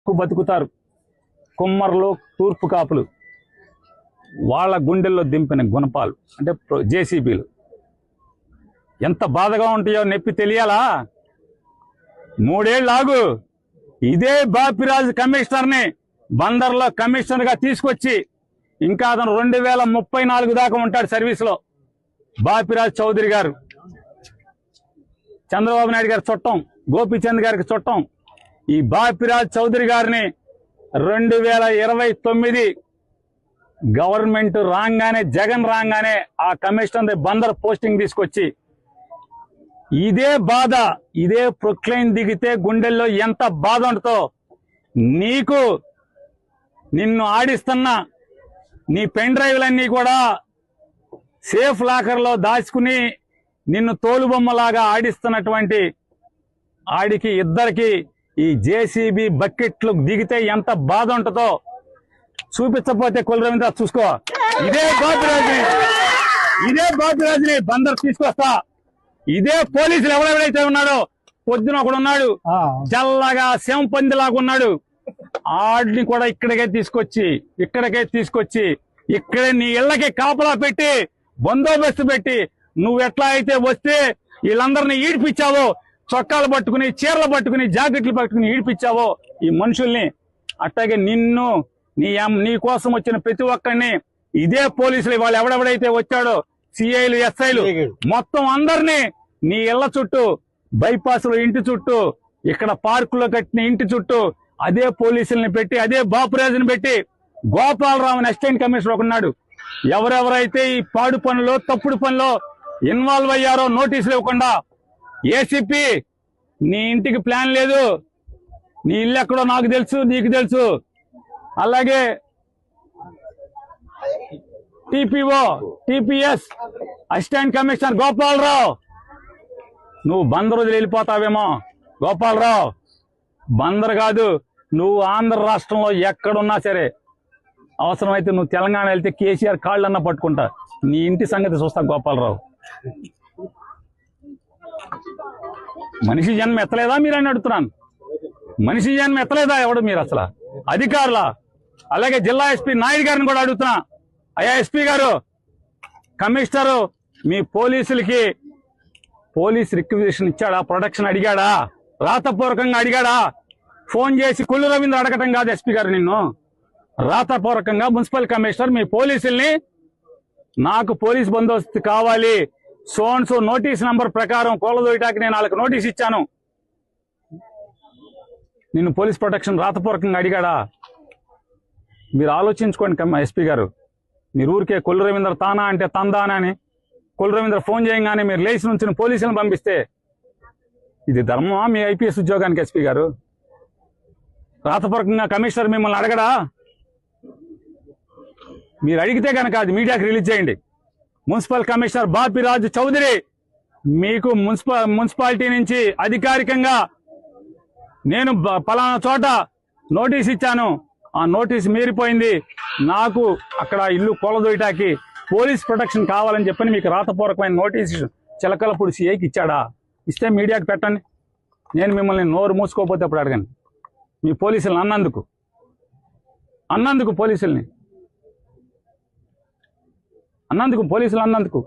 బతుకు బతుకుతారు. కుమ్మర్లు, తూర్పు కాపులు, వాళ్ళ గుండెల్లో దింపిన గుణపాలు అంటే జేసీబీలు ఎంత బాధగా ఉంటాయో నొప్పి తెలియాలా? 3 ఏళ్ళు ఆగు. ఇదే బాపిరాజు కమిషనర్ని బందర్లో కమిషనర్గా తీసుకొచ్చి ఇంకా అతను 2034 దాకా ఉంటాడు సర్వీస్లో. బాపిరాజు చౌదరి గారు చంద్రబాబు నాయుడు గారి చుట్టం, గోపీచంద్ గారికి చుట్టం. ఈ బాపిరాజు చౌదరి గారిని 2029 గవర్నమెంట్ రాగానే, జగన్ రాగానే ఆ కమిషనర్ బందర్ పోస్టింగ్ తీసుకొచ్చి ఇదే బాధ, ఇదే ప్రొక్లైన్ దిగితే గుండెల్లో ఎంత బాధ ఉంటుందో నీకు. నిన్ను ఆడిస్తున్న నీ పెన్ డ్రైవ్లన్నీ కూడా సేఫ్ లాకర్లో దాచుకుని నిన్ను తోలుబొమ్మలాగా ఆడిస్తున్నటువంటి ఆడికి ఇద్దరికి ఈ జేసీబీ బకెట్లు దిగితే ఎంత బాధ ఉంటుందో చూపించకపోతే కుల రవీంద్ర చూసుకో. ఇదే బాపిరాజుని బందర్ తీసుకొస్తా. ఇదే పోలీసులు ఎవరెవరైతే ఉన్నాడో, పొద్దున ఒకడు ఉన్నాడు చల్లగా శంపందిలాగా ఉన్నాడు, ఆడిని కూడా ఇక్కడికే తీసుకొచ్చి ఇక్కడే నీ ఇళ్ళకి కాపలా పెట్టి బందోబస్తు పెట్టి నువ్వు ఎట్లా అయితే వస్తే వీళ్ళందరినీ ఈడిపించావో, చొక్కాలు పట్టుకుని, చీరలు పట్టుకుని, జాకెట్లు పట్టుకుని ఈడిపించావో ఈ మనుషుల్ని, అట్లాగే నిన్ను నీ కోసం వచ్చిన ప్రతి ఒక్కరిని ఇదే పోలీసులు వాళ్ళు ఎవడెవడైతే వచ్చాడో సిఐలు, ఎస్ఐలు మొత్తం అందరినీ నీ ఇళ్ల చుట్టూ, బైపాస్ లో ఇంటి చుట్టూ, ఇక్కడ పార్కులో కట్టిన ఇంటి చుట్టూ అదే పోలీసుల్ని పెట్టి, అదే బాపురాజుని పెట్టి, గోపాలరావు అసిస్టెంట్ కమిషనర్ ఒకన్నాడు, ఎవరెవరైతే ఈ పాడు పనులు, తప్పుడు పనులు ఇన్వాల్వ్ అయ్యారో నోటీసులు ఇవ్వకుండా, ఏసీపీ నీ ఇంటికి ప్లాన్ లేదు, నీ ఇల్లు ఎక్కడో నాకు తెలుసు, నీకు తెలుసు, అలాగే TPO, TPS assistant commissioner Gopalarao, నువ్వు బందర్ వదిలి వెళ్ళిపోతావేమో. గోపాలరావు, బందర్ కాదు, నువ్వు ఆంధ్ర రాష్ట్రంలో ఎక్కడున్నా సరే, అవసరమైతే నువ్వు తెలంగాణ వెళ్తే కేసీఆర్ కాళ్ళన్నా పట్టుకుంటా, నీ ఇంటి సంగతి చూస్తా. గోపాలరావు, మనిషి జన్మ ఎత్తలేదా మీరని అడుగుతున్నాను. మనిషి జన్మ ఎత్తలేదా ఎవడు మీరు అసలు? అధికారుల, అలాగే జిల్లా ఎస్పీ నాయుడు గారిని కూడా అడుగుతున్నా, అయ్యా ఎస్పీ గారు, కమిషనరు మీ పోలీసులకి పోలీస్ రిక్వెజిషన్ ఇచ్చాడా? ప్రొటెక్షన్ అడిగాడా? రాతపూర్వకంగా అడిగాడా? ఫోన్ చేసి కుల్లు రవీంద్ర అడగటం కాదు ఎస్పీ గారు, నిన్ను రాతపూర్వకంగా మున్సిపల్ కమిషనర్ మీ పోలీసుల్ని, నాకు పోలీస్ బందోబస్తు కావాలి, సోన్సో నోటీస్ నంబర్ ప్రకారం కోలదోయటానికి నేను వాళ్ళకి నోటీస్ ఇచ్చాను, నిన్ను పోలీస్ ప్రొటెక్షన్ రాతపూర్వకంగా అడిగాడా? మీరు ఆలోచించుకోండి ఎస్పీ గారు. మీరు ఊరికే కుల్లు రవీంద్ర తానా అంటే తందానా అని కుల్లు రవీంద్ర ఫోన్ చేయగానే మీరు లేచి నుంచి పోలీసులను పంపిస్తే ఇది ధర్మమా మీ ఐపీఎస్ ఉద్యోగానికి? ఎస్పీ గారు, రాతపూర్వకంగా కమిషనర్ మిమ్మల్ని అడగడా? మీరు అడిగితే కనుక అది మీడియాకి రిలీజ్ చేయండి. మున్సిపల్ కమిషనర్ బాపిరాజు చౌదరి మీకు మున్సిపాలిటీ నుంచి అధికారికంగా నేను పలానా చోట నోటీస్ ఇచ్చాను, ఆ నోటీస్ మీరిపోయింది, నాకు అక్కడ ఇల్లు కూలదోయటానికి పోలీస్ ప్రొటెక్షన్ కావాలని చెప్పని మీకు రాతపూర్వకమైన నోటీసు చిలకలపూడి సిఐకి ఇచ్చాడా? ఇస్తే మీడియాకి పెట్టండి. నేను మిమ్మల్ని నోరు మూసుకోకపోతే అప్పుడు అడగండి. మీ పోలీసులను అన్నందుకు పోలీసులు అన్నందుకు